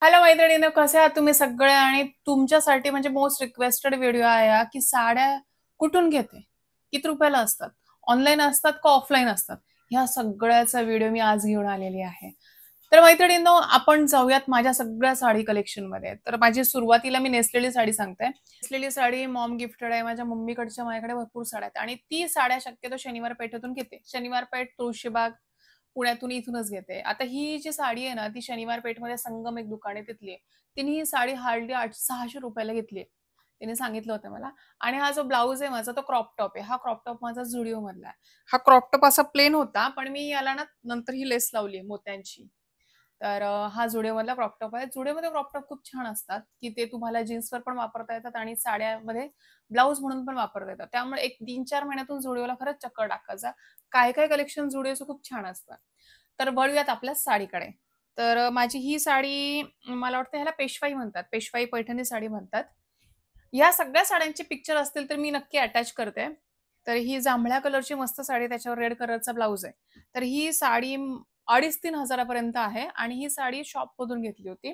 Hello मैत्रिणींनो, कसे आहात तुम्ही सगळे? आणि तुमच्यासाठी म्हणजे मोस्ट रिक्वेस्टेड व्हिडिओ आहे हा, की साड्या कुठून घेते, किती रुपयाला असतात, ऑनलाईन असतात का ऑफलाईन असतात, ह्या सगळ्याचा व्हिडिओ मी आज घेऊन आलेली आहे. तर मैत्रिणींनो, आपण जाऊयात माझ्या सगळ्या साडी कलेक्शन मध्ये. तर माझी सुरुवातीला मी नेसलेली साडी सांगते. नेसलेली साडी मॉम गिफ्टेड आहे. माझ्या मम्मीकडच्या माझ्याकडे भरपूर साड्या आहेत आणि ती साड्या शक्यतो शनिवार पेठेतून घेते. शनिवार पेठ, तुळशीबाग, पुण्यातून इथूनच घेते. आता ही जी साडी आहे ना, ती शनिवार पेठमध्ये संगम एक दुकान आहे तिथली आहे. तिने ही साडी हार्डली 600 रुपयाला घेतली आहे. तिने सांगितलं होतं मला. आणि हा जो ब्लाउज आहे माझा तो क्रॉप टॉप आहे. हा क्रॉप टॉप माझा झुडिओ मधला आहे. हा क्रॉप टॉप असा प्लेन होता, पण मी याला ना नंतर ही लेस लावली मोत्यांची. तर हा झुडिओमधला क्रॉप टॉप आहे. झुडिओमध्ये क्रॉप टॉप खूप छान असतात, की ते तुम्हाला जीन्सवर पण वापरता येतात आणि साड्यामध्ये ब्लाउज म्हणून पण वापरता येतात. त्यामुळे एक 3-4 महिन्यातून झुडिओला खरंच चक्कर टाकायचा. काय कलेक्शन झुडिओचं खूप छान असतं. तर वळूयात आपल्या साडीकडे. तर माझी ही साडी मला वाटतं ह्याला पेशवाई म्हणतात. पेशवाई पैठणी साडी म्हणतात. या सगळ्या साड्यांचे पिक्चर असतील तर मी नक्की अटॅच करते. तर ही जांभळ्या कलरची मस्त साडी, त्याच्यावर रेड कलरचा ब्लाउज आहे. तर ही साडी 2,500-3,000 हजारापर्यंत आहे आणि ही साडी शॉपमधून घेतली होती.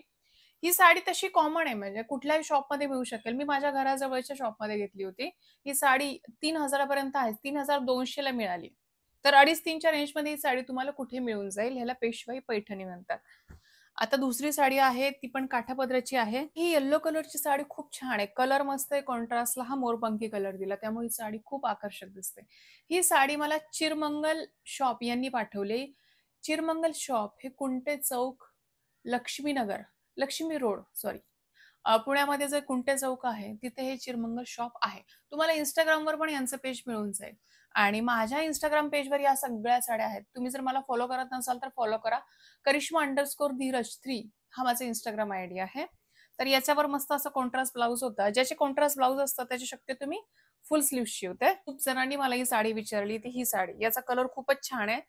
ही साडी तशी कॉमन आहे, म्हणजे कुठल्याही शॉपमध्ये मिळू शकेल. मी माझ्या घराजवळच्या शॉपमध्ये घेतली होती. ही साडी 3,000 पर्यंत आहे. 3,200 ला मिळाली. तर 2,500-3च्या रेंजमध्ये ही साडी तुम्हाला कुठे मिळून जाईल. ह्याला पेशवाई पैठणी म्हणतात. आता दुसरी साडी आहे, ती पण काठापदराची आहे. ही येलो कलरची साडी खूप छान आहे. कलर मस्त आहे, कॉन्ट्रास्टला हा मोरपंखी कलर दिला, त्यामुळे ही साडी खूप आकर्षक दिसते. ही साडी मला चिरमंगल शॉप यांनी पाठवली. चिरमंगल शॉप हे कुंटे चौक, लक्ष्मीनगर, लक्ष्मी रोड सॉरी, पुण्यामध्ये जे कुंटे चौक आहे तिथे हे चिरमंगल शॉप आहे. तुम्हाला Instagramवर पण यांचं पेज मिळून जाईल. आणि माझ्या Instagram पेजवर या सगळ्या साड्या आहेत. तुम्ही जर मला फॉलो करत नसाल तर फॉलो करा. करिश्मा_धीरज3 हा माझा Instagram आयडी आहे. तर याच्यावर मस्त असं कॉन्ट्रास्ट ब्लाउज होता. ज्याचे कॉन्ट्रास्ट ब्लाउज असतात त्याचे शक्यतो मी फुल स्लीव्ह शिवते. खूप जणांनी मला ही साडी विचारली, ती ही साडी. याचा कलर खूपच छान आहे.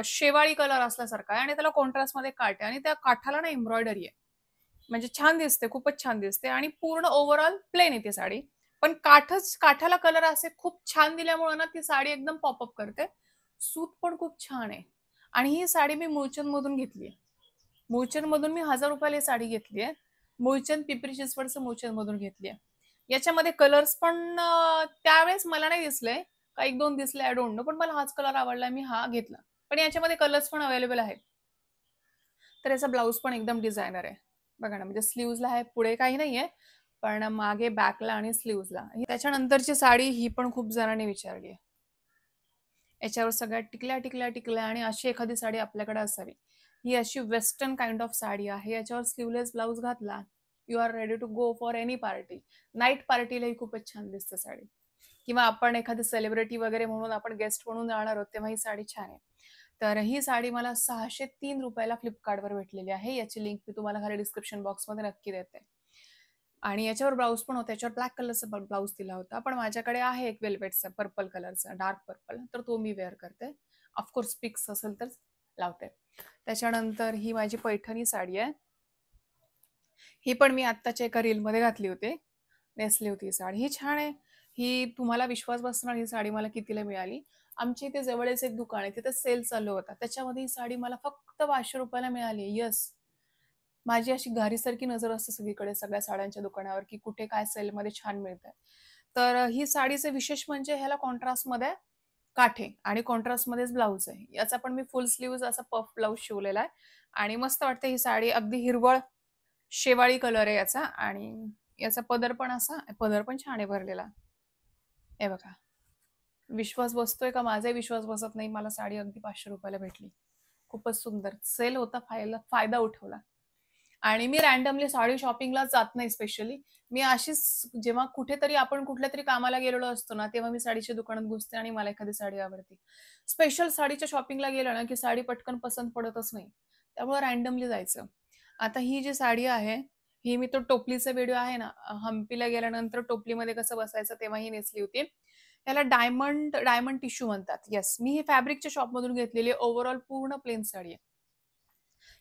शेवाळी कलर असल्यासारखा आहे आणि त्याला कॉन्ट्रास्ट मध्ये काठ आहे आणि त्या काठाला ना एम्ब्रॉयडरी आहे. म्हणजे छान दिसते, खूपच छान दिसते आणि पूर्ण ओव्हरऑल प्लेन येते साडी. पण काठाला कलर असे खूप छान दिल्यामुळे ना ती साडी एकदम पॉपअप करते. सूत पण खूप छान आहे. आणि ही साडी मी मुळचंद मधून घेतली. मुळचंद मधून मी 1,000 रुपयाला ही साडी घेतली आहे. मुळचंद पिंपरी चिंचवडचं मुळचंद मधून घेतली आहे. याच्यामध्ये कलर्स पण त्यावेळेस मला नाही दिसले, का 1-2 दिसले, आय डोंट नो, पण मला हाच कलर आवडला, मी हा घेतला. पण याच्यामध्ये कलर्स पण अवेलेबल आहेत. तर याचा ब्लाऊज पण एकदम डिझायनर आहे. बघा ना, म्हणजे स्लीव्हजला आहे, पुढे काही नाहीये, पण मागे बॅकला आणि स्लीव्हजला. त्याच्यानंतरची साडी ही पण खूप जणांनी विचारली आहे. याच्यावर सगळ्या टिकल्या टिकल्या टिकल्या आणि अशी एखादी साडी आपल्याकडे असावी. ही अशी वेस्टर्न काइंड ऑफ साडी आहे. याच्यावर स्लीवलेस ब्लाऊज घातला, you are ready to go for any party. Night पार्टीलाही खूपच छान दिसते साडी. किंवा आपण एखादी सेलिब्रिटी वगैरे म्हणून आपण गेस्ट म्हणून जाणार आहोत तेव्हा ही साडी छान आहे. तर ही साडी मला 603 रुपयाला फ्लिपकार्टवर भेटलेली आहे. याची लिंक मी तुम्हाला खाली डिस्क्रिप्शन बॉक्समध्ये नक्की देते. आणि याच्यावर ब्लाऊज पण होता. याच्यावर ब्लॅक कलरचा ब्लाऊज दिला होता. पण माझ्याकडे आहे एक वेल्वेटचा पर्पल कलरचा, डार्क पर्पल, तर तो मी वेअर करते. ऑफकोर्स पिक्स असेल तर लावते. त्याच्यानंतर ही माझी पैठणी साडी आहे. ही पण मी आत्ताच्या एका रीलमध्ये घातली होती, नेसली होती ही साडी. ही छान आहे. ही तुम्हाला विश्वास बसणार, ही साडी मला कितीला मिळाली. आमच्या इथे जवळच एक दुकान आहे, तिथे सेल चालू होता. त्याच्यामध्ये ही साडी मला फक्त 500 रुपयाला मिळाली. येस, माझी अशी घारीसारखी नजर असते सगळीकडे, सगळ्या साड्यांच्या दुकानावर, की कुठे काय सेलमध्ये छान मिळतंय. तर ही साडीचं विशेष म्हणजे ह्याला कॉन्ट्रास्टमध्ये काठ आहे आणि कॉन्ट्रास्टमध्येच ब्लाऊज आहे. याचा पण मी फुल स्लीव्ह असा पफ ब्लाऊज शिवलेला आहे आणि मस्त वाटते ही साडी. अगदी हिरवळ शेवाळी कलर आहे याचा आणि याचा पदर पण असा, पदर पण छान आहे भरलेला. हे बघा, विश्वास बसतोय का? माझाही विश्वास बसत नाही. मला साडी अगदी 500 रुपयाला भेटली. खूपच सुंदर सेल होता, फायदा उठवला. आणि मी रँडमली साडी शॉपिंगला जात नाही स्पेशली. मी अशीच जेव्हा कुठेतरी आपण कुठल्या तरी कामाला गेलेलो असतो ना, तेव्हा मी साडीच्या दुकानात घुसते आणि मला एखादी साडी आवडते. स्पेशल साडीच्या शॉपिंगला गेलं ना, की साडी पटकन पसंत पडतच नाही. त्यामुळे रँडमली जायचं. आता ही जी साडी आहे, ही मी तो टोपलीचा व्हिडिओ आहे ना, हम्पीला गेल्यानंतर टोपलीमध्ये कसं बसायचं तेव्हा ही नेसली होती. याला डायमंड डायमंड टिश्यू म्हणतात. येस, मी ही फॅब्रिकच्या शॉपमधून घेतलेली ओव्हरऑल पूर्ण प्लेन साडी आहे.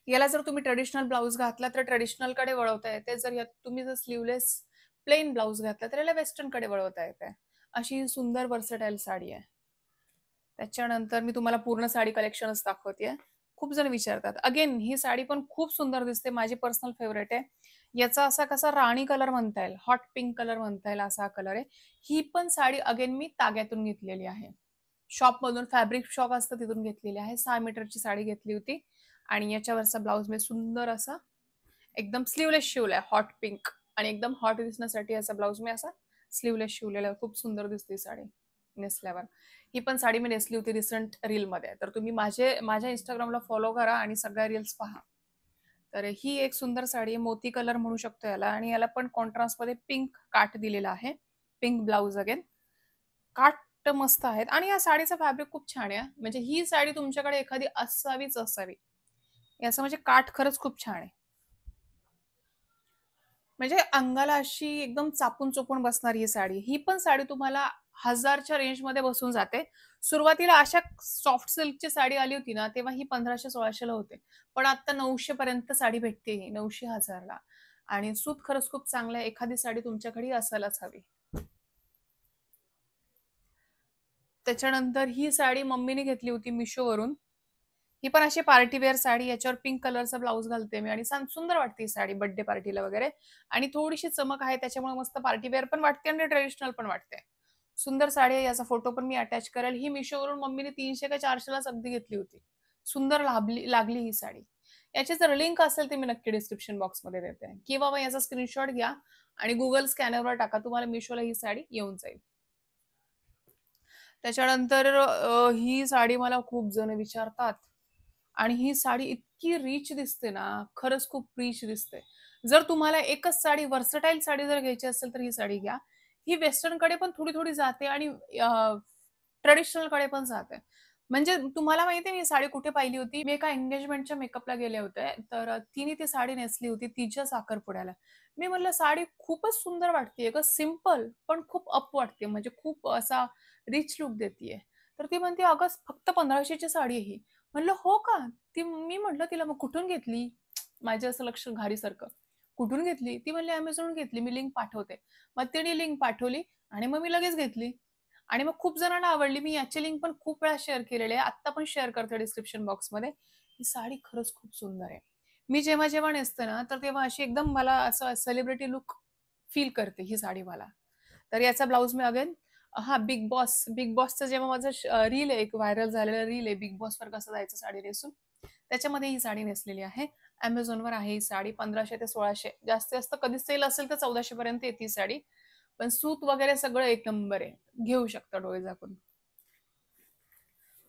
याला जर तुम्ही ट्रेडिशनल ब्लाऊज घातला तर ट्रेडिशनल कडे वळवता येते. जर यात तुम्ही जर स्लीवलेस प्लेन ब्लाऊज घातला तर याला वेस्टर्न कडे वळवता येते. अशी सुंदर वर्सटाईल साडी आहे. त्याच्यानंतर मी तुम्हाला पूर्ण साडी कलेक्शनच दाखवतेय. खूप जण विचारतात. अगेन ही साडी पण खूप सुंदर दिसते. माझी पर्सनल फेव्हरेट आहे. याचा असा कसा राणी कलर म्हणता येईल, हॉट पिंक कलर म्हणता येईल असा कलर आहे. ही पण साडी अगेन मी ताग्यातून घेतलेली आहे. शॉपमधून फॅब्रिक शॉप असतं तिथून घेतलेली आहे. 6 मीटरची साडी घेतली होती आणि याच्यावरचा ब्लाउज मी सुंदर असा एकदम स्लीवलेस शिवलाय हॉट पिंक आणि एकदम हॉट दिसण्यासाठी असा ब्लाउज मी असा स्लीवलेस शिवलेला आहे. खूप सुंदर दिसते साडी नेसल्यावर. ही पण साडी मी नेसली होती रिसेंट रीलमध्ये. तर तुम्ही माझ्या Instagramला फॉलो करा आणि सगळ्या रील्स पहा. तर ही एक सुंदर साडी आहे. मोती कलर म्हणू शकतो याला आणि याला पण कॉन्ट्रास्टमध्ये पिंक काठ दिलेला आहे. Pink blouse again. काठ मस्त आहेत आणि या साडीचं फॅब्रिक खूप छान आहे. म्हणजे ही साडी तुमच्याकडे एखादी असावीच असावी. याचं म्हणजे काठ खरंच खूप छान आहे. म्हणजे अंगाला अशी एकदम चापून चोपून बसणारी ही साडी. ही पण साडी तुम्हाला 1000च्या रेंजमध्ये बसून जाते. सुरुवातीला अशा सॉफ्ट सिल्कची साडी आली होती ना, तेव्हा ही 1500-1600 ला होते. पण आता 900 पर्यंत साडी भेटते ही 900-1000 ला. आणि सूत खरंच खूप चांगलं आहे. एखादी साडी तुमच्याकडे असायलाच हवी. त्याच्यानंतर ही साडी मम्मीने घेतली होती मिशोवरून. ही पण अशी पार्टी वेअर साडी, याच्यावर पिंक कलरचा ब्लाउज घालते मी आणि सुंदर वाटते ही साडी बर्थडे पार्टीला वगैरे. आणि थोडीशी चमक आहे त्याच्यामुळे मस्त पार्टी वेअर पण वाटते आणि ट्रेडिशनल पण वाटते. सुंदर साडी आहे. याचा फोटो पण मी अटॅच करेल. ही मिशोवरून मम्मीने 300 का 400 लाच अगदी घेतली होती. सुंदर लागली ही साडी. याची जर लिंक असेल ती मी नक्की डिस्क्रिप्शन बॉक्समध्ये देते किंवा मग याचा स्क्रीनशॉट घ्या आणि गुगल स्कॅनरवर टाका. तुम्हाला मिशोला ही साडी येऊन जाईल. त्याच्यानंतर ही साडी मला खूप जण विचारतात आणि ही साडी इतकी रिच दिसते ना, खरंच खूप रिच दिसते. जर तुम्हाला एकच साडी व्हर्सटाईल साडी जर घ्यायची असेल तर ही साडी घ्या. ही वेस्टर्नकडे पण थोडी-थोडी जाते आणि ट्रेडिशनलकडे पण जाते. म्हणजे तुम्हाला माहिती आहे मी साडी कुठे पाहिली होती? मी एका एंगेजमेंटच्या मेकअपला गेले होते. तर तिने ती साडी नेसली होती तिच्या साखरपुड्याला. मी म्हटलं साडी खूपच सुंदर वाटतेय गं, सिंपल पण खूप अप वाटते म्हणजे खूप असा रिच लूक देतीये. तर ती म्हणते, "अगं फक्त 1500ची साडी आहे ही." म्हणलं, "हो का?" मी म्हटलं तिला, "मग कुठून घेतली?" माझं असं लक्ष घारीसारखं. "कुठून घेतली?" ती म्हणली, "Amazonवरून घेतली. मी लिंक पाठवते." मग तिने लिंक पाठवली आणि मग मी लगेच घेतली. आणि मग खूप जणांना आवडली. मी याची लिंक पण खूप वेळा शेअर केलेली आहे. आत्ता पण शेअर करते डिस्क्रिप्शन बॉक्समध्ये. ही साडी खरंच खूप सुंदर आहे. मी जेव्हा नेसते ना, तर तेव्हा अशी एकदम मला असं सेलिब्रिटी लूक फील करते ही साडी मला. तर याचा ब्लाउज मी अगेन बिग बॉसचं जेव्हा माझं रील आहे, एक व्हायरल झालेलं रील आहे, बिग बॉसवर कसं जायचं साडी नेसून. त्याच्यामध्ये ही साडी नेसलेली आहे. Amazonवर आहे ही साडी 1500 ते 1600 जास्तीत जास्त कधी सेल असेल तर 1400 पर्यंत येते ही साडी. पण सूत वगैरे सगळं एक नंबर आहे. घेऊ शकता डोळे झाकून.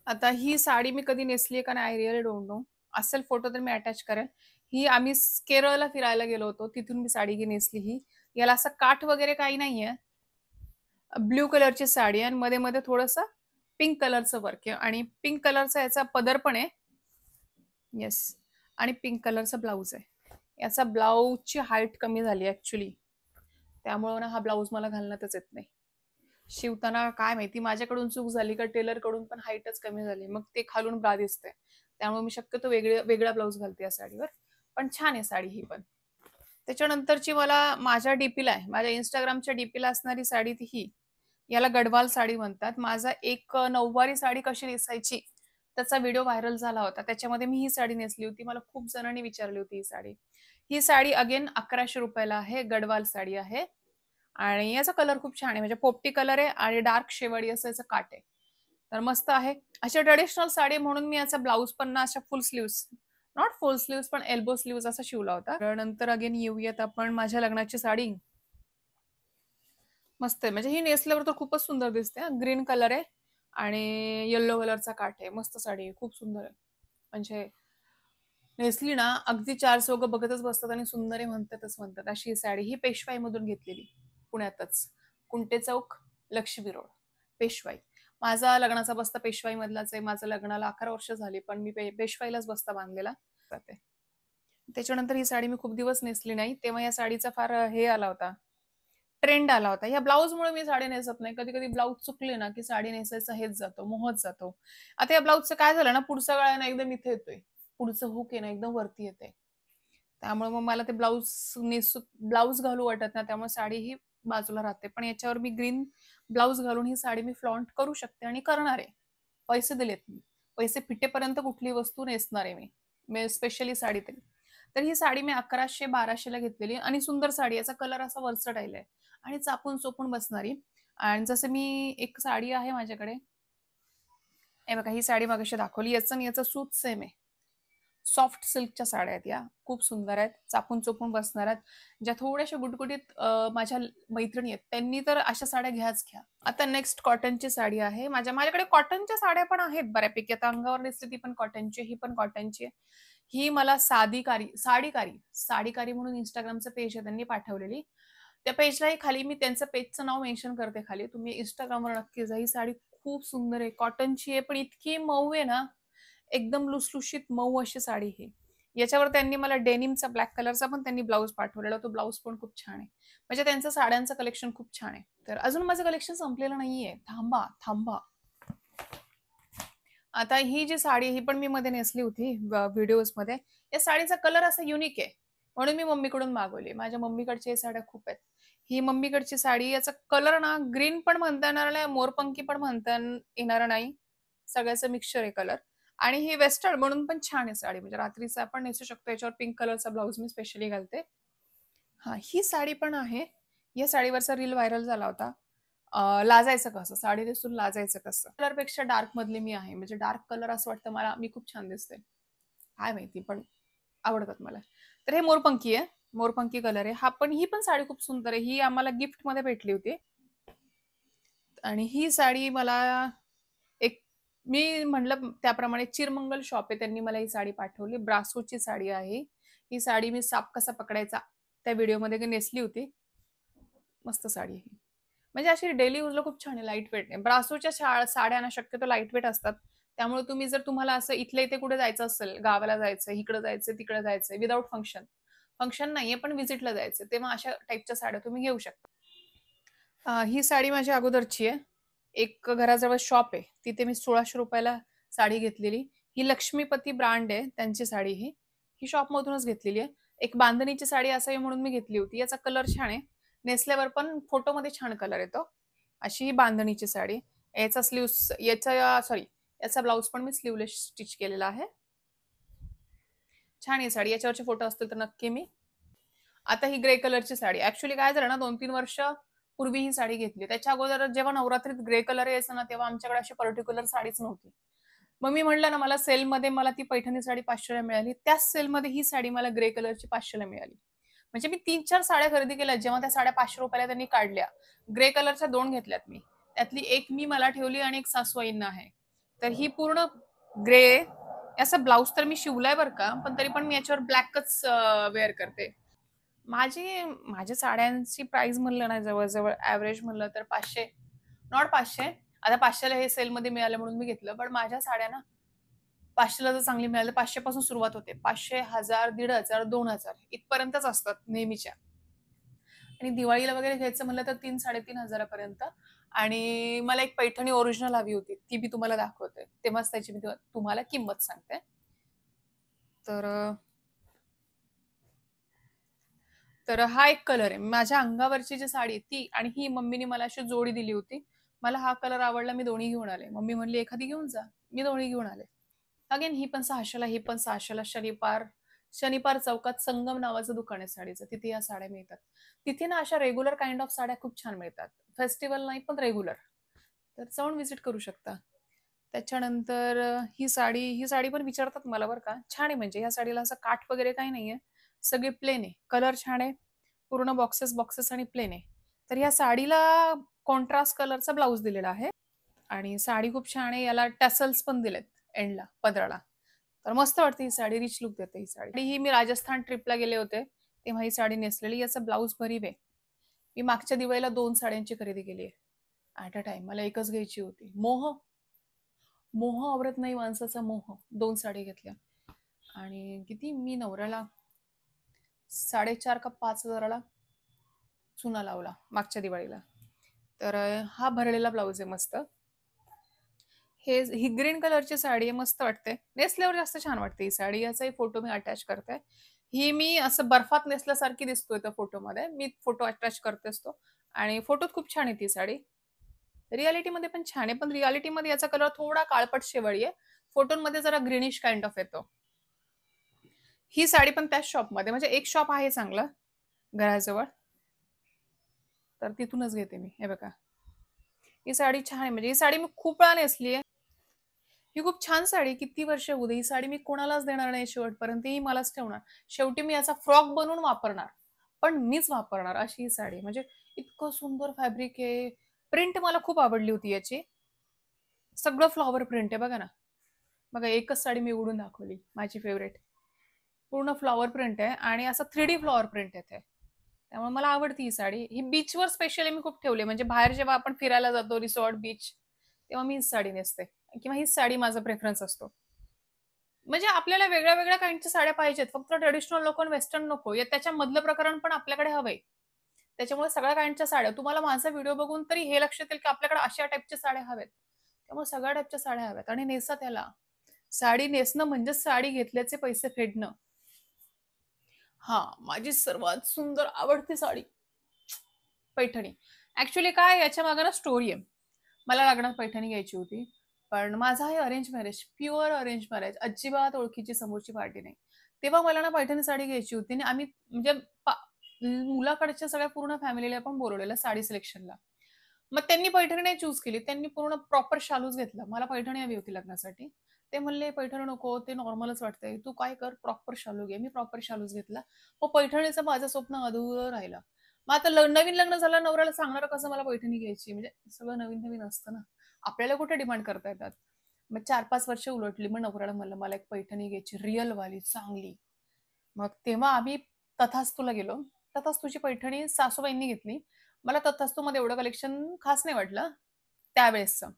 आता ही साडी मी कधी नेसली आहे का नाही, आय रिअली डोंट नो. असेल फोटो तर मी अटॅच करेन. ही आम्ही केरळला फिरायला गेलो होतो. तिथून मी साडी नेसली ही. याला असं काठ वगैरे काही नाहीये. ब्लू कलरची साडी आहे आणि मध्ये-मध्ये थोडंसं पिंक कलरचं वर्क आहे आणि पिंक कलरचा याचा पदर पण आहे. येस. आणि पिंक कलरचा ब्लाउज आहे. याचा ब्लाउजची हाईट कमी झाली ॲक्चुअली. त्यामुळं ना हा ब्लाउज मला घालण्यातच येत नाही. शिवताना काय माहिती माझ्याकडून चूक झाली का टेलरकडून पण हाईटच कमी झाली. मग ते खालून ब्रा दिसते. त्यामुळे मी शक्यतो वेगळा ब्लाउज घालते या साडीवर. पण छान आहे साडी ही पण. त्याच्यानंतरची मला माझ्या डीपीला आहे. माझ्या Instagramच्या डीपीला असणारी साडी ती ही. याला गडवाल साडी म्हणतात. माझा एक नऊवारी साडी कशी नेसायची त्याचा व्हिडिओ व्हायरल झाला होता. त्याच्यामध्ये मी ही साडी नेसली होती. मला खूप जणांनी विचारली होती ही साडी. ही साडी अगेन ₹1100 ला आहे. गडवाल साडी आहे. आणि याचा कलर खूप छान आहे. म्हणजे पोपटी कलर आहे आणि डार्क शेवाळी असं याचं काठ आहे. तर मस्त आहे. अशी ट्रेडिशनल साडी म्हणून मी याचा ब्लाउज पण ना अशा फुल स्लीव्हज, नॉट फुल स्लीव्हज पण एल्बो स्लीव्हज असा शिवला होता. तर नंतर अगेन येऊयात आपण माझ्या लग्नाची साडी. मस्त आहे. म्हणजे ही नेसल्यावर तर खूपच सुंदर दिसते. ग्रीन कलर आहे आणि येलो कलरचा काठ आहे. मस्त साडी आहे. खूप सुंदर आहे. म्हणजे नेसली ना अगदी 4 चौघं बघतच बसतात आणि सुंदर आहे म्हणतात. अशी ही साडी ही पेशवाईमधून घेतलेली. पुण्यातच. कुंटे चौक, लक्ष्मी रोड, पेशवाई. माझा लग्नाचा बस्ता पेशवाईमधलाच आहे. माझं लग्नाला 11 वर्ष झाली, पण मी पेशवाईलाच बस्ता बांधलेला जाते. त्याच्यानंतर ही साडी मी खूप दिवस नेसली नाही. तेव्हा या साडीचा फार हे आला होता, ट्रेंड आला होता. ह्या ब्लाउजमुळे मी साडी नेसत नाही. कधी-कधी ब्लाउज चुकले ना, की साडी नेसायचा हेच जातो, मोहच जातो. आता या ब्लाउजचं काय झालं ना, पुढचा गळा ना एकदम इथे येतोय. पुढचं हुक आहे ना एकदम वरती येते. त्यामुळे मग मला ते ब्लाउज घालू वाटत नाही. त्यामुळे साडी ही बाजूला राहते. पण याच्यावर मी ग्रीन ब्लाउज घालून ही साडी मी फ्लॉन्ट करू शकते आणि करणार आहे. पैसे दिलेत मी. पैसे फिटेपर्यंत कुठली वस्तू नेसणार आहे मी स्पेशली साडी तरी. तर ही साडी मी 1100-1200 ला घेतलेली आणि सुंदर साडी, याचा कलर असा वर्सटाईल आहे आणि चापून चोपून बसणारी. आणि जसं मी एक साडी आहे माझ्याकडे, हे बघा, ही साडी मगाशी दाखवली, याचं आणि याचं सूत सेम आहे. सॉफ्ट सिल्कच्या साड्या आहेत या, खूप सुंदर आहेत, चापून चोपून बसणार आहेत. ज्या थोड्याशा गुटगुटीत माझ्या मैत्रिणी आहेत त्यांनी तर अशा साड्या घ्याच घ्या. आता नेक्स्ट कॉटनची साडी आहे. माझ्याकडे कॉटनच्या साड्या पण आहेत बऱ्यापैकी. आता अंगावर नेसली ती पण कॉटनची, ही पण कॉटनची आहे. ही मला साडीकारी म्हणून इंस्टाग्रामचं पेज आहे, त्यांनी पाठवलेली. त्या पेजलाही खाली मी त्यांचं पेजचं नाव मेन्शन करते खाली, तुम्ही इंस्टाग्रामवर नक्की जा. ही साडी खूप सुंदर आहे, कॉटनची आहे, पण इतकी मऊ आहे ना, एकदम लुसलुशीत मऊ अशी साडी ही. याच्यावर त्यांनी मला डेनिमचा ब्लॅक कलरचा पण त्यांनी ब्लाऊज पाठवलेला, तो ब्लाऊज पण खूप छान आहे. म्हणजे त्यांचं साड्यांचं कलेक्शन खूप छान आहे. तर अजून माझं कलेक्शन संपलेलं नाहीये, थांबा थांबा. आता ही जी साडी ही पण मी मध्ये नेसली होती व्हिडिओज मध्ये. या साडीचा कलर असा युनिक आहे म्हणून मी मम्मीकडून मागवली. माझ्या मम्मीकडच्या साड्या खूप आहेत. ही मम्मीकडची साडी, याचा कलर ना ग्रीन पण म्हणता येणार नाही, मोरपंखी पण म्हणता येणार नाही, सगळ्याचं मिक्सचर आहे कलर. आणि ही वेस्टर्न म्हणून पण छान आहे साडी, म्हणजे रात्रीचा आपण नेसू शकतो. याच्यावर पिंक कलरचा ब्लाऊज मी स्पेशली घालते. हा, ही साडी पण आहे. या साडीवरचा रील व्हायरल झाला होता. लाजायचं कसं, साडी नेसून लाजायचं कसं. कलरपेक्षा डार्क मधली मी आहे, म्हणजे डार्क कलर असं वाटतं मला मी खूप छान दिसते, काय माहिती, पण आवडतात मला. तर हे मोरपंखी आहे, मोरपंखी कलर आहे हा. पण ही पण साडी खूप सुंदर आहे, ही आम्हाला गिफ्ट मध्ये भेटली होती. आणि ही साडी मला एक, मी म्हणलं त्याप्रमाणे चिरमंगल शॉप आहे, त्यांनी मला ही साडी पाठवली. ब्रासोची साडी आहे ही. साडी मी साप कसा पकडायचा त्या व्हिडिओमध्ये नेसली होती. मस्त साडी आहे, म्हणजे अशी डेली यूजला खूप छान आहे, लाईट वेट आहे. ब्रासोच्या साड्या ना शक्यतो लाईट वेट असतात, त्यामुळे तुम्ही जर तुम्हाला असं इथल्या इथे कुठे जायचं असेल, गावाला जायचं, इकडे जायचं, तिकडे जायचं, विदाऊट फंक्शन नाहीये पण व्हिजिटला जायचं, तेव्हा अशा टाईपच्या साड्या तुम्ही घेऊ शकता. ही साडी माझी अगोदरची आहे. एक घराजवळ शॉप आहे, तिथे मी 1600 रुपयाला साडी घेतलेली. ही लक्ष्मीपती ब्रँड आहे त्यांची साडी, ही शॉप मधूनच घेतलेली आहे. एक बांधणीची साडी असावी म्हणून मी घेतली होती. याचा कलर छान आहे, नेसल्यावर पण फोटोमध्ये छान कलर येतो. अशी ही बांधणीची साडी. याचा याचा ब्लाऊज पण मी स्लीवलेस स्टिच केलेला आहे. छान आहे साडी, याच्यावरचे फोटो असतील तर नक्की मी. आता ही ग्रे कलरची साडी, ऍक्च्युली काय झालं ना, 2-3 वर्ष पूर्वी ही साडी घेतली. त्याच्या अगोदर जेव्हा नवरात्रीत ग्रे कलर यायचा ना, तेव्हा आमच्याकडे अशी पर्टिक्युलर साडीच नव्हती. मग मी म्हटलं ना, मला सेलमध्ये मला ती पैठणी साडी 500 ला मिळाली, त्याच सेलमध्ये ही साडी मला ग्रे कलरची 500 ला मिळाली. म्हणजे मी 3-4 साड्या खरेदी केल्या, जेव्हा त्या साड्या 500 रुपयाला त्यांनी काढल्या. ग्रे कलरच्या 2 घेतल्यात मी, त्यातली एक मी मला ठेवली आणि एक सासूबाईंना आहे. तर ही पूर्ण ग्रे. याचा ब्लाऊज तर मी शिवलाय बरं का, पण तरी पण मी याच्यावर ब्लॅकच वेअर करते. माझ्या साड्यांची प्राइस म्हणलं ना, जवळजवळ ऍव्हरेज म्हणलं तर 500, नॉट 500. आता 500ला हे सेलमध्ये मिळालं म्हणून मी घेतलं, पण माझ्या साड्या ना 500ला जर चांगली मिळाली, 500 पासून सुरुवात होते. 500, 1000, 1500, 2000 इथपर्यंतच असतात नेहमीच्या. आणि दिवाळीला वगैरे घ्यायचं म्हणलं तर 3-3.5 हजारापर्यंत. आणि मला एक पैठणी ओरिजिनल हवी होती, ती मी तुम्हाला दाखवते, तेव्हाच त्याची मी तुम्हाला किंमत सांगते. तर हा एक कलर आहे माझ्या अंगावरची जी साडी ती, आणि ही मम्मीने मला अशी जोडी दिली होती. मला हा कलर आवडला, मी दोन्ही घेऊन आले. मम्मी म्हणली एखादी घेऊन जा, मी दोन्ही घेऊन आले. अगेन ही पण 600ला, ही पण 600ला. शनिपार चौकात संगम नावाचं दुकान आहे साडीचं, तिथे या साड्या मिळतात. तिथे ना अशा रेग्युलर काइंड ऑफ साड्या खूप छान मिळतात, फेस्टिवल नाही पण रेग्युलर. तर जाऊन व्हिजिट करू शकता. त्याच्यानंतर ही साडी पण विचारतात मला बरं का, छान आहे, म्हणजे ह्या साडीला असं काठ वगैरे काही नाहीये, सगळी प्लेन आहे, कलर छान आहे, पूर्ण बॉक्सेस आणि प्लेन आहे. तर या साडीला कॉन्ट्रास्ट कलरचा ब्लाऊज दिलेला आहे आणि साडी खूप छान आहे. याला टॅसल्स पण दिलेत एंडला, पदराला. तर मस्त वाटते ही साडी, रिच लुक देते ही साडी. ही मी राजस्थान ट्रिपला गेले होते तेव्हा ही साडी नेसलेली. याचा ब्लाऊज भरीव आहे. मी मागच्या दिवाळीला 2 साड्यांची खरेदी केली आहे ऍट अ टाइम, मला एकच घ्यायची होती. मोह आवरत नाही माणसाचा, मोह. 2 साडी घेतल्या आणि किती मी नवऱ्याला 4.5 का 5 हजाराला चुना लावला मागच्या दिवाळीला. तर हा भरलेला ब्लाऊज आहे मस्त. ही ग्रीन कलरची साडी आहे, मस्त वाटते, नेसल्यावर जास्त छान वाटते ही साडी. याचाही फोटो मी अटॅच करते. ही मी असं बर्फात नेसल्यासारखी दिसतोय त्या फोटोमध्ये, मी फोटो अटॅच करते असतो. आणि फोटोत खूप छान आहे ती साडी, रियालिटीमध्ये पण छान आहे, पण रियालिटीमध्ये याचा कलर थोडा काळपट शेवळी आहे, फोटोमध्ये जरा ग्रीनिश काइंड ऑफ येतो. ही साडी पण त्याच शॉपमध्ये, म्हणजे एक शॉप आहे चांगलं घराजवळ, तर तिथूनच घेते मी. हे बघा, ही साडी छान आहे, म्हणजे ही साडी मी खूप वेळा नेसली आहे. ही खूप छान साडी, किती वर्ष होऊ दे, ही साडी मी कोणालाच देणार नाही शेवटपर्यंत, ही मलाच ठेवणार. शेवटी मी याचा फ्रॉक बनवून वापरणार, पण मीच वापरणार अशी ही साडी. म्हणजे इतकं सुंदर फॅब्रिक आहे. प्रिंट मला खूप आवडली होती याची. सगळं फ्लॉवर प्रिंट आहे बघा ना. बघा, एकच साडी मी उघडून दाखवली, माझी फेवरेट. पूर्ण फ्लॉवर प्रिंट आहे आणि असं 3D फ्लॉवर प्रिंट येते. त्यामुळे मला आवडती ही साडी. ही बीचवर स्पेशली मी खूप ठेवली, म्हणजे बाहेर जेव्हा आपण फिरायला जातो, रिसॉर्ट, बीच, तेव्हा मी हीच साडी नेसते किंवा हीच साडी माझा प्रेफरन्स असतो. म्हणजे आपल्याला वेगळ्या वेगळ्या काइंडच्या साड्या पाहिजेत, फक्त ट्रेडिशनल नको आणि वेस्टर्न नको. त्याच्या मधलं प्रकरण पण आपल्याकडे हवंय. त्याच्यामुळे सगळ्या काइंडच्या साड्या, तुम्हाला माझा व्हिडिओ बघून तरी हे लक्षात येईल की आपल्याकडे अशा टाईपच्या साड्या हव्यात. त्यामुळे सगळ्या टाईपच्या साड्या हव्यात आणि नेसा त्याला. साडी नेसणं म्हणजे साडी घेतल्याचे पैसे फेडणं. हा, माझी सर्वात सुंदर आवडती साडी पैठणी. ऍक्च्युली काय याच्या मागे ना स्टोरी आहे. मला लग्नात पैठणी घ्यायची होती, पण माझं आहे arrange marriage, pure arrange marriage, अजिबात ओळखीची समोरची पार्टी नाही. तेव्हा मला ना पैठणी साडी घ्यायची होती आणि आम्ही म्हणजे मुलाकडच्या सगळ्या पूर्ण फॅमिलीला पण बोलवलेलं साडी सिलेक्शनला. मग त्यांनी पैठणी नाही चूज केली, त्यांनी पूर्ण प्रॉपर शालूच घेतला. मला पैठणी हवी होती लग्नासाठी. ते म्हणले पैठणी नको, ते नॉर्मलच वाटतंय, तू काय कर प्रॉपर शालू घे. मी प्रॉपर शालूच घेतला. मग पैठणीचं माझं स्वप्न अधुरं राहिलं. मग आता नवीन लग्न झालं, नवऱ्याला सांगणार कसं मला पैठणी घ्यायची, म्हणजे सगळं नवीन नवीन असतं ना, आपल्याला कुठे डिमांड करता येतात. मग 4-5 वर्ष उलटली, मग नवऱ्याला म्हणलं मला एक पैठणी घ्यायची, रिअल वाली चांगली. मग तेव्हा आम्ही तथास्तूला गेलो. तथास्तूची पैठणी सासूबाईंनी घेतली. मला तथास्तूमध्ये एवढं कलेक्शन खास नाही वाटलं त्यावेळेसचं.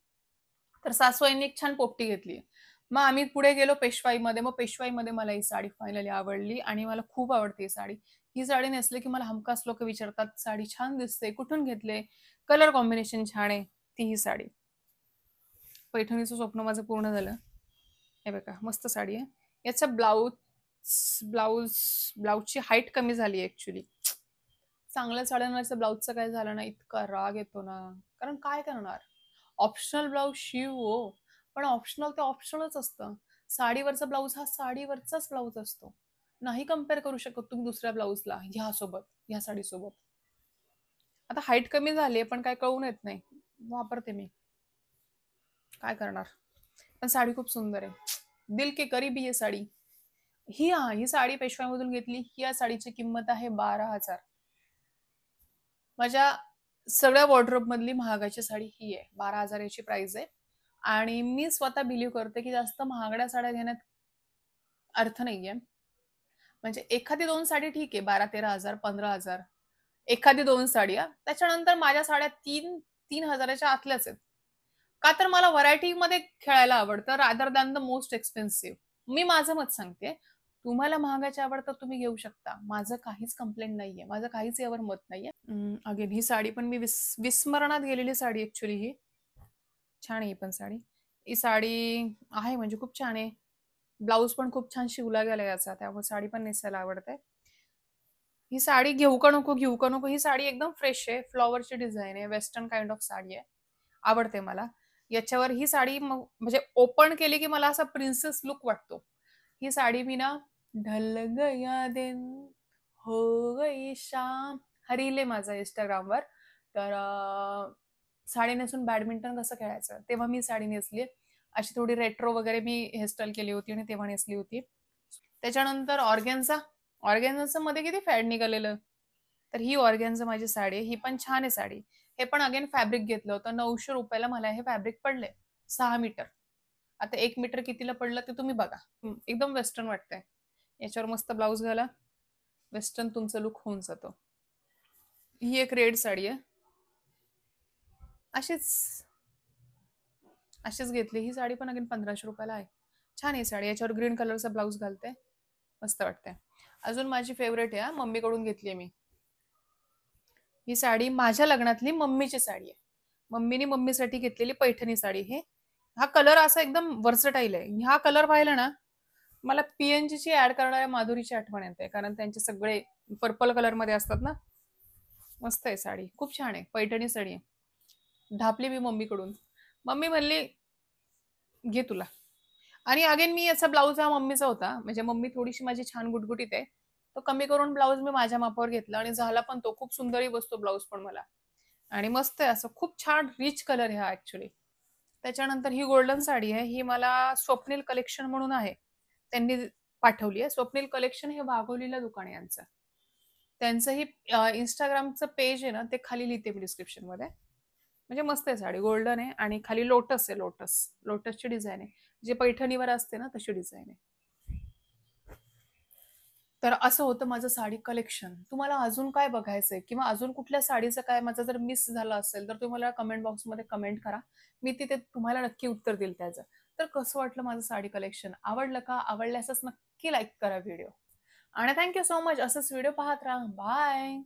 तर सासूबाईंनी एक छान पोपटी घेतली. मग आम्ही पुढे गेलो पेशवाईमध्ये. मग पेशवाईमध्ये मला ही साडी फायनली आवडली आणि मला खूप आवडते ही साडी. ही साडी नेसली की मला हमखास लोक विचारतात, साडी छान दिसते, कुठून घेतले, कलर कॉम्बिनेशन छान आहे. ती ही साडी. पैठणीचं स्वप्न माझं पूर्ण झालं. हे बघा, मस्त साडी आहे. याचा ब्लाऊजची हाईट कमी झाली आहे ऍक्च्युली. चांगल्या साड्यांवरचं ब्लाऊजचं काय झालं ना, इतका राग येतो ना. कारण काय करणार, ऑप्शनल ब्लाऊज शिव हो, पण ऑप्शनल ते ऑप्शनलच असतं. साडीवरचा ब्लाऊज हा साडीवरचाच ब्लाऊज असतो. नाही कम्पेअर करू शकत तुम्ही दुसऱ्या ब्लाऊजला ह्या साडीसोबत. आता हाईट कमी झाली पण काय कळून येत नाही, वापरते मी, काय करणार. पण साडी खूप सुंदर आहे, दिल के करीब ही साडी. ही साडी पेशवाईमधून घेतली. या साडीची किंमत आहे 12,000. माझ्या सगळ्या वॉर्डरोब मधली महागाची साडी ही आहे. 12,000 याची प्राइस आहे. आणि मी स्वतः बिलीव्ह करते की जास्त महागड्या साड्या घेण्यात अर्थ नाहीये. म्हणजे एखादी 2 साडी ठीक आहे, 12-13,000, 15,000, एखादी 2 साडी. त्याच्यानंतर माझ्या साड्या 3,000च्या आतल्याच आहेत. का तर मला व्हरायटीमध्ये खेळायला आवडतं rather than the most expensive. मी माझं मत सांगते. तुम्हाला महागाचे आवडतं, तुम्ही घेऊ शकता. माझं काहीच कंप्लेंट नाहीये, माझं काहीच यावर मत नाहीये. अगेन ही साडी पण मी विस्मरणात गेलेली साडी ऍक्च्युली. ही छान आहे, ही पण साडी. ही साडी आहे म्हणजे खूप छान आहे. ब्लाऊज पण खूप छान शिवला गेला याचा, त्यामुळे साडी पण नेसायला आवडते. ही साडी घेऊ का नको, घेऊ का नको. ही साडी एकदम फ्रेश आहे, फ्लॉवरची डिझाईन आहे, वेस्टर्न काइंड ऑफ साडी आहे, आवडते मला. याच्यावर ही साडी म्हणजे ओपन केली की मला असा प्रिन्सेस लुक वाटतो. ही साडी मी ना ढल गया दिन हो गई शाम हा रील आहे माझा इंस्टाग्रामवर. तर साडी नेसून बॅडमिंटन कसं खेळायचं तेव्हा मी साडी नेसली. अशी थोडी रेट्रो वगैरे मी हेअरस्टाईल केली होती आणि तेव्हा नेसली होती. त्याच्यानंतर ऑर्गॅन्झा मध्ये किती फॅड निघालेलं. तर ही ऑर्गॅन्झा माझी साडी आहे. ही पण छान आहे साडी. हे पण अगेन फॅब्रिक घेतलं होतं. 900 रुपयाला मला हे फॅब्रिक पडले. 6 मीटर. आता 1 मीटर कितीला पडलं ते तुम्ही बघा. एकदम वेस्टर्न वाटतंय. याच्यावर मस्त ब्लाऊज घाला, वेस्टर्न तुमचं लुक होऊन जातो. ही एक रेड साडी आहे. अशीच घेतली. ही साडी पण अगेन 1500 रुपयाला आहे. छान आहे साडी. याच्यावर ग्रीन कलरचा ब्लाऊज घालते, मस्त वाटते. अजून माझी फेवरेट आहे, मम्मीकडून घेतली आहे मी. ही साडी माझ्या लग्नातली मम्मीची साडी आहे. मम्मीने मम्मीसाठी घेतलेली पैठणी साडी. हा कलर असा एकदम वर्सटाईल आहे. हा कलर पाहिला ना, मला पीएनजीची ऍड करणाऱ्या माधुरीची आठवण येते, कारण त्यांचे सगळे पर्पल कलर मध्ये असतात ना. मस्त आहे साडी, खूप छान आहे, पैठणी साडी आहे. ढापली मी मम्मीकडून. मम्मी म्हणली घे तुला. आणि अगेन मी याचा ब्लाउज हा मम्मीचा होता. म्हणजे मम्मी थोडीशी माझी छान गुटगुटीत आहे. तो कमी करून ब्लाउज मी माझ्या मापावर घेतला आणि झाला पण तो. खूप सुंदरही बसतो ब्लाउज पण मला. आणि मस्त आहे असं खूप छान रिच कलर आहे हा ॲक्चुअली. त्याच्यानंतर ही गोल्डन साडी आहे. ही मला स्वप्नील कलेक्शन म्हणून आहे. त्यांनी पाठवली आहे. स्वप्नील कलेक्शन हे वाघोलीला दुकान आहे यांचं. त्यांचंही Instagramचं पेज आहे ना, ते खाली लिहिते मी डिस्क्रिप्शनमध्ये. म्हणजे मस्त आहे साडी. गोल्डन आहे आणि खाली लोटस आहे, लोटस. लोटसची डिझाइन आहे. जे पैठणीवर असते ना, तशी डिझाइन आहे. तर असं होतं माझं साडी कलेक्शन. तुम्हाला अजून काय बघायचंय किंवा अजून कुठल्या साडीचं काय माझं जर मिस झालं असेल, तर तुम्ही मला कमेंट बॉक्समध्ये कमेंट करा. मी तिथे तुम्हाला नक्की उत्तर देईल त्याचं. तर कसं वाटलं माझं साडी कलेक्शन? आवडलं का? आवडल्यासच नक्की लाईक करा व्हिडिओ. आणि थँक सो मच. असंच व्हिडिओ पाहत राहा. बाय.